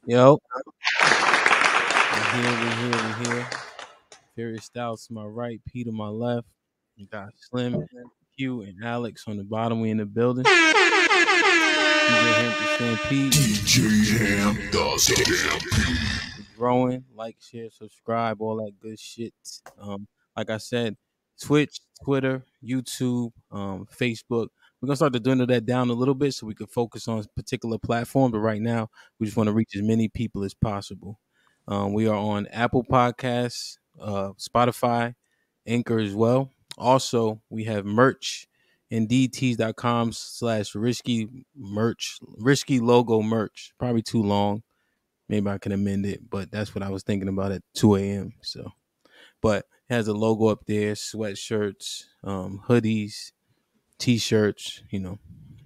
Yo, we here. Furious Styles to my right, Pete to my left. We got Slim, Q, and Alex on the bottom. We in the building. DJ Hamp the Stampede. DJ Hamp the Stampede. We growing. Like, share, subscribe, all that good shit. Like I said, Twitch, Twitter, YouTube, Facebook. We're gonna start to dwindle that down a little bit so we can focus on a particular platform. But right now, we just want to reach as many people as possible. We are on Apple Podcasts, Spotify, Anchor as well. Also, we have merch, indeedtees.com/risky merch, risky logo merch. Probably too long. Maybe I can amend it, but that's what I was thinking about at 2 a.m. So, but it has a logo up there, sweatshirts, hoodies, t-shirts,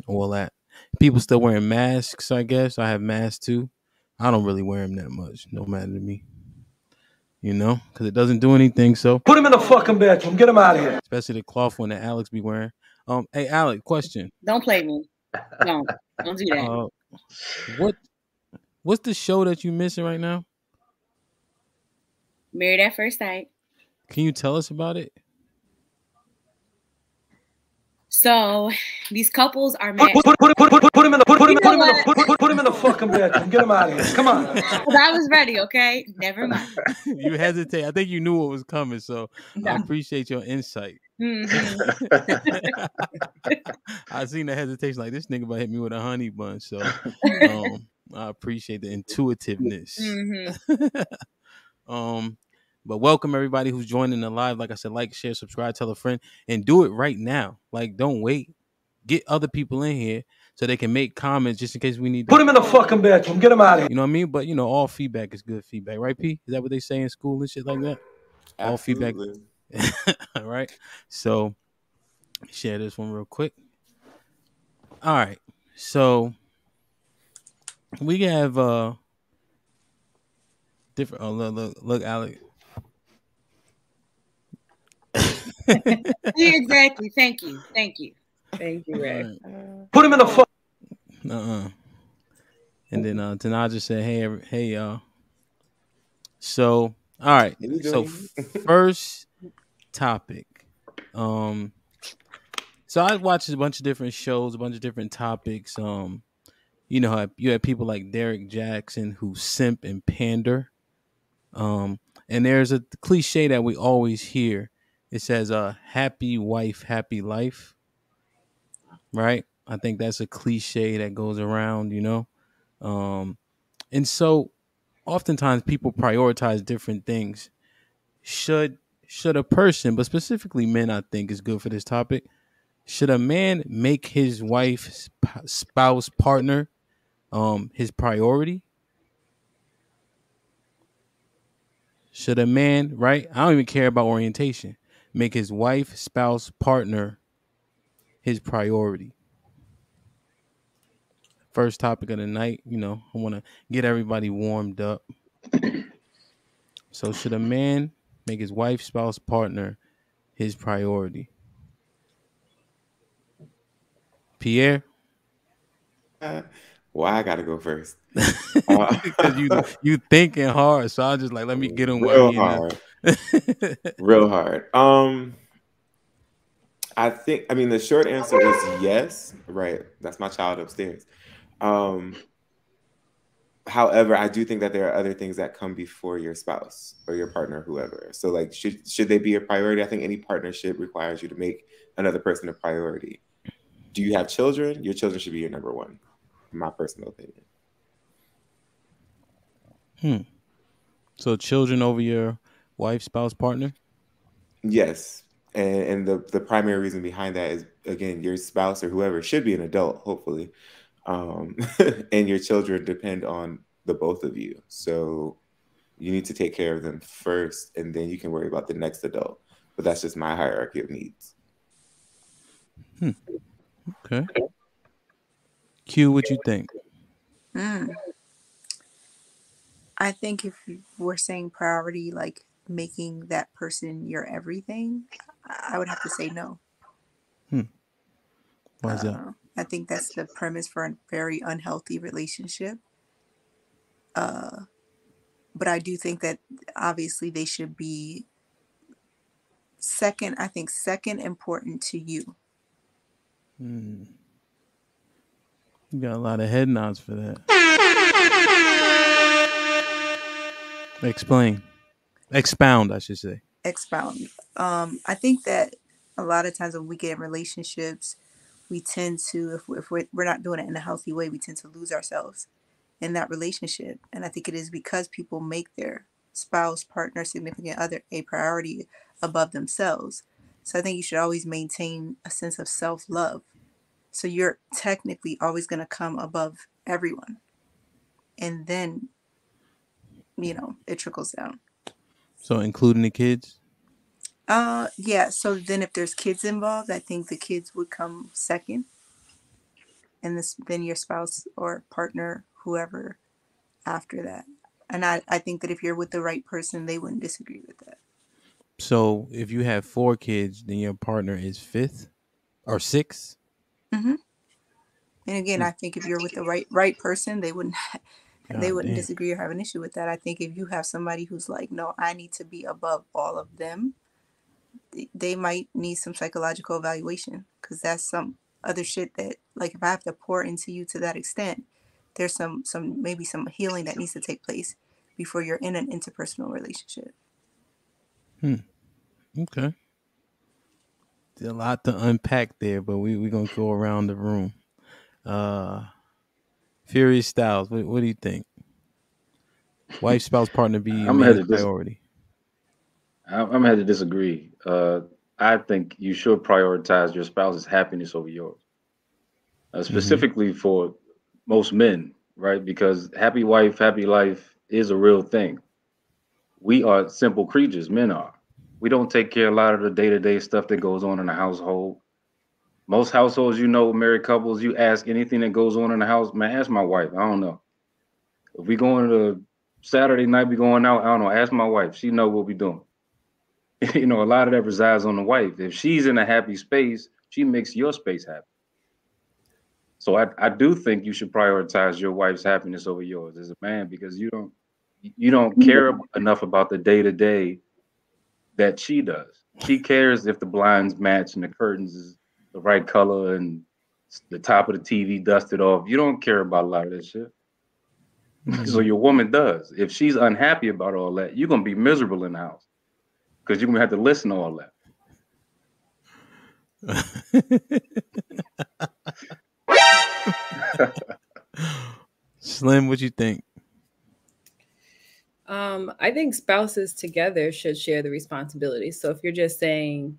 all that. People still wearing masks, I guess. I have masks too. I don't really wear them that much. No matter to me, because it doesn't do anything. So put him in the fucking bedroom. Get him out of here. Especially the cloth one that Alex be wearing. Hey Alex, question. Don't play me. Don't do that. What's the show that you missing right now? Married at First Sight. Can you tell us about it? So these couples are married. Put him in the fucking bedroom. Get him out of here. Come on. I was ready. Okay, never mind. You hesitate. I think you knew what was coming, so no. I appreciate your insight. Mm-hmm. I seen the hesitation, like this nigga about to hit me with a honey bun. So I appreciate the intuitiveness. Mm-hmm. But welcome everybody who's joining the live. Like I said, like, share, subscribe, tell a friend, and do it right now. Like, don't wait. Get other people in here so they can make comments just in case we need to. Put him in the fucking bedroom. Get him out of here. You know what I mean? But all feedback is good feedback, right, P? Is that what they say in school and shit like that? Absolutely. All feedback. All right. So share this one real quick. All right. So we have different. Oh, look, Alex. Exactly. Thank you, Ray. Put him in the fuck. And then Tanaja said, "Hey, y'all." So, all right. So, first topic. So I watched a bunch of different shows, a bunch of different topics. You had people like Derek Jackson who simp and pander. And there's a cliche that we always hear. It says, happy wife, happy life. Right? I think that's a cliche that goes around, and so oftentimes people prioritize different things. Should a person, but specifically men, I think is good for this topic. Should a man make his wife's spouse, partner, his priority? Should a man, right? I don't even care about orientation. Make his wife, spouse, partner his priority. First topic of the night, I want to get everybody warmed up. So should a man make his wife, spouse, partner his priority? Pierre? Well, I got to go first. Because you thinking hard, so I was just like, let me get him real hard. Real hard. The short answer is yes. Right. That's my child upstairs. However, I do think that there are other things that come before your spouse or your partner, whoever. So like, should they be a priority? I think any partnership requires you to make another person a priority. Do you have children? Your children should be your number one, in my personal opinion. So children over your wife, spouse, partner? Yes. And the primary reason behind that is, again, your spouse or whoever should be an adult, hopefully. And your children depend on the both of you. So you need to take care of them first, and then you can worry about the next adult. But that's just my hierarchy of needs. Okay. Q, what you think? I think if we're saying priority, like making that person your everything, I would have to say no. Why is that? I think that's the premise for a very unhealthy relationship. But I do think that obviously they should be second. I think second important to you. You got a lot of head nods for that. Expound, I should say. Expound. I think that a lot of times when we get in relationships, we tend to, if we're not doing it in a healthy way, we tend to lose ourselves in that relationship. And I think it is because people make their spouse, partner, significant other a priority above themselves. So I think you should always maintain a sense of self-love. So you're technically always going to come above everyone. And then, it trickles down. So including the kids? Yeah. So then if there's kids involved, I think the kids would come second. And then your spouse or partner, whoever, after that. And I think that if you're with the right person, they wouldn't disagree with that. So if you have 4 kids, then your partner is 5th or 6th? Mm-hmm. And again, I think if you're with the right person, they wouldn't disagree or have an issue with that. I think if you have somebody who's like, no, I need to be above all of them, they might need some psychological evaluation, because that's some other shit that, like, if I have to pour into you to that extent, there's some maybe some healing that needs to take place before you're in an interpersonal relationship. Okay. There's a lot to unpack there, but we're going to go around the room. Furious Styles, what do you think? Wife, spouse, partner be a main priority? I'm going to disagree. I think you should prioritize your spouse's happiness over yours. Specifically for most men, right? Because happy wife, happy life is a real thing. We are simple creatures, men are. We don't take care of a lot of the day-to-day stuff that goes on in the household. Most households, married couples, you ask anything that goes on in the house, man, ask my wife. I don't know. If we going to Saturday night, we going out, I don't know, ask my wife. She know what we doing. A lot of that resides on the wife. If she's in a happy space, she makes your space happy. So I do think you should prioritize your wife's happiness over yours as a man, because you don't care enough about the day-to-day that she does. She cares if the blinds match and the curtains is the right color and the top of the TV dusted off. You don't care about a lot of that shit. So your woman does. If she's unhappy about all that, you're going to be miserable in the house, because you're going to have to listen to all that. Slim, what you think? I think spouses together should share the responsibility. So if you're just saying,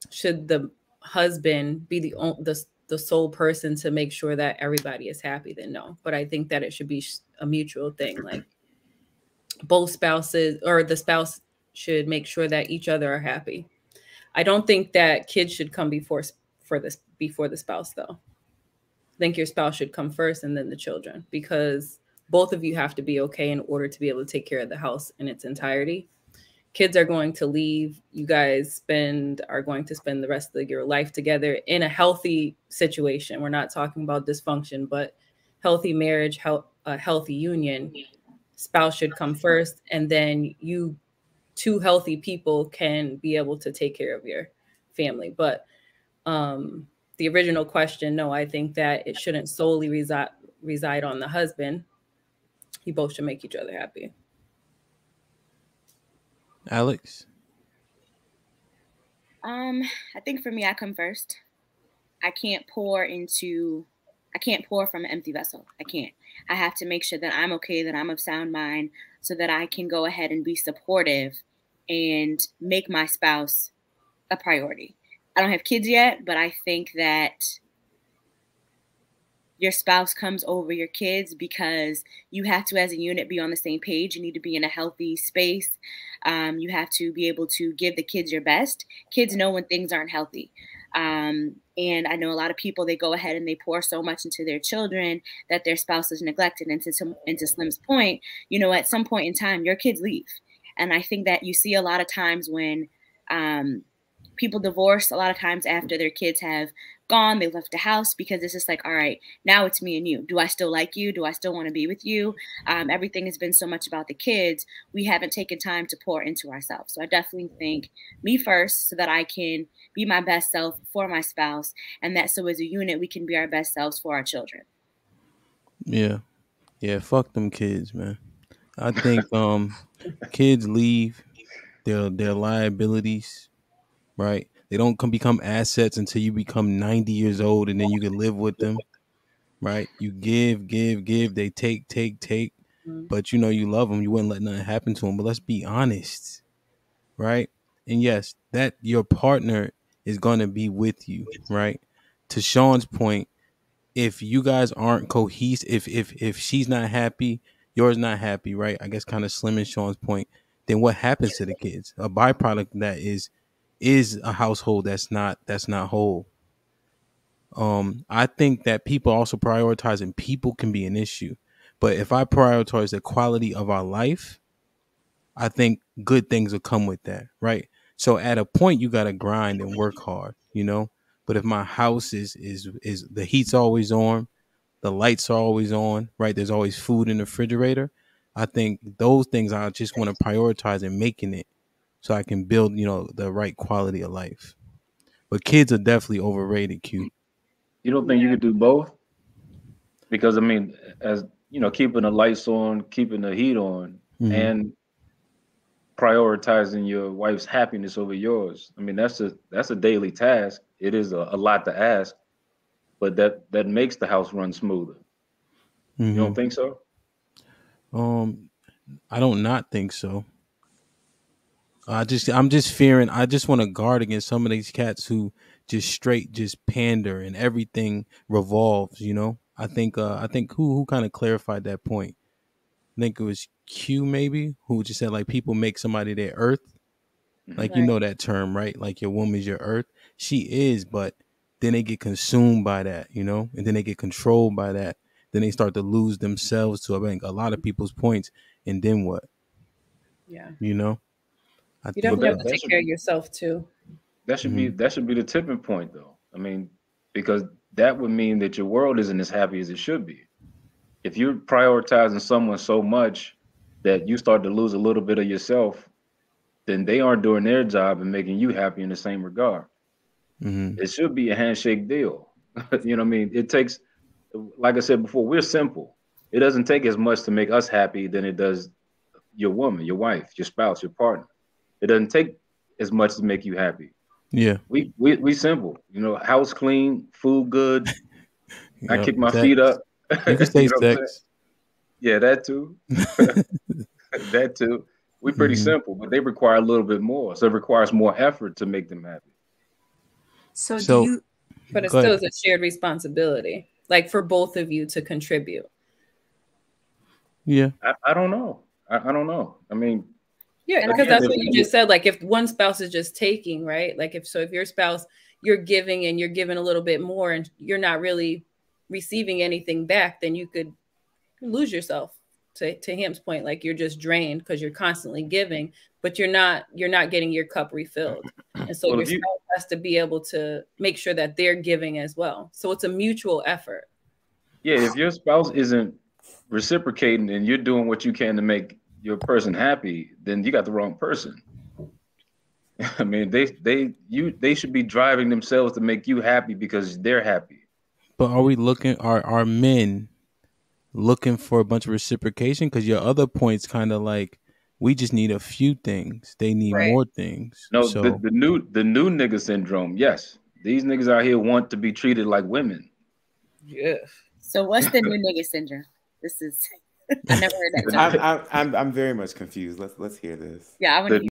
should the husband be the sole person to make sure that everybody is happy, then no. But I think that it should be a mutual thing. Like, both spouses, or the spouse should make sure that each other are happy. I don't think that kids should come before the spouse, though. I think your spouse should come first and then the children, because both of you have to be okay in order to be able to take care of the house in its entirety. Kids are going to leave. You guys are going to spend the rest of your life together in a healthy situation. We're not talking about dysfunction, but healthy marriage, a healthy union. Spouse should come first, and then you two healthy people can be able to take care of your family. But the original question, no, I think that it shouldn't solely reside on the husband. You both should make each other happy. Alex? I think for me, I come first. I can't pour from an empty vessel. I can't. I have to make sure that I'm okay, that I'm of sound mind, so that I can go ahead and be supportive and make my spouse a priority. I don't have kids yet, but I think that your spouse comes over your kids because you have to, as a unit, be on the same page. You need to be in a healthy space. You have to be able to give the kids your best. Kids know when things aren't healthy. And I know a lot of people, they go ahead and they pour so much into their children that their spouse is neglected. And to Slim's point, at some point in time, your kids leave. And I think that you see a lot of times when People divorce a lot of times after their kids have gone, they've left the house, because it's just like, all right, now it's me and you. Do I still like you? Do I still want to be with you? Everything has been so much about the kids. We haven't taken time to pour into ourselves. So I definitely think me first, so that I can be my best self for my spouse, and that so as a unit, we can be our best selves for our children. Yeah. Yeah. Fuck them kids, man. I think kids leave their liabilities, right? They don't become assets until you become 90 years old, and then you can live with them, right? You give, they take. Mm-hmm. But you know you love them. You wouldn't let nothing happen to them. But let's be honest, right? And yes, that your partner is going to be with you, right? To Sean's point, if you guys aren't cohesive, if she's not happy, yours not happy, right? I guess kind of Slim and Sean's point. Then what happens to the kids? A byproduct of that is a household that's not whole. I think that people also prioritizing people can be an issue, but if I prioritize the quality of our life, I think good things will come with that, right? So at a point, you got to grind and work hard, you know. But if my house is the heat's always on, the lights are always on, right? There's always food in the refrigerator. I think those things I just want to prioritize in making it, so I can build, you know, the right quality of life. But kids are definitely overrated, Q. You don't think you could do both? Because I mean, as you know, keeping the lights on, keeping the heat on, and prioritizing your wife's happiness over yours. I mean, that's a daily task. It is a lot to ask, but that makes the house run smoother. You don't think so? I don't not think so. I'm just fearing. I just want to guard against some of these cats who just straight just pander and everything revolves. You know, I think who kind of clarified that point. I think it was Q maybe, who just said like people make somebody their earth. Like, you know that term, right? Like your woman's your earth. She is, but then they get consumed by that, you know, and then they get controlled by that. Then they start to lose themselves to, I think, a lot of people's points. And then what? Yeah. You know, You definitely have to take care of yourself too. That should be the tipping point, though. I mean, because that would mean that your world isn't as happy as it should be. If you're prioritizing someone so much that you start to lose a little bit of yourself, then they aren't doing their job and making you happy in the same regard. It should be a handshake deal. You know what I mean? It takes, like I said before, we're simple. It doesn't take as much to make us happy than it does your woman, your wife, your spouse, your partner. It doesn't take as much to make you happy. Yeah. We simple. You know, house clean, food good. I kick my sex. feet up. You can say sex. Yeah, that too. That too. We're pretty simple, but they require a little bit more. So it requires more effort to make them happy. So do you? But it still is a shared responsibility, like for both of you to contribute. Yeah. I don't know. I don't know. I mean, yeah, because that's what you just said. Like if one spouse is just taking, right? Like if your spouse, you're giving and you're giving a little bit more and you're not really receiving anything back, then you could lose yourself. To Hamp's point, like you're just drained because you're constantly giving, but you're not getting your cup refilled. And so your spouse has to be able to make sure that they're giving as well. So it's a mutual effort. Yeah, if your spouse isn't reciprocating and you're doing what you can to make your person happy, then you got the wrong person. I mean, they should be driving themselves to make you happy because they're happy. But are we looking? Are men looking for a bunch of reciprocation? Because your other points kind of like, we just need a few things. They need more things. No, so the new nigga syndrome. Yes, these niggas out here want to be treated like women. Yeah. So what's the new nigga syndrome? This is I never heard that term. I'm very much confused. Let's hear this. Yeah, I want to hear.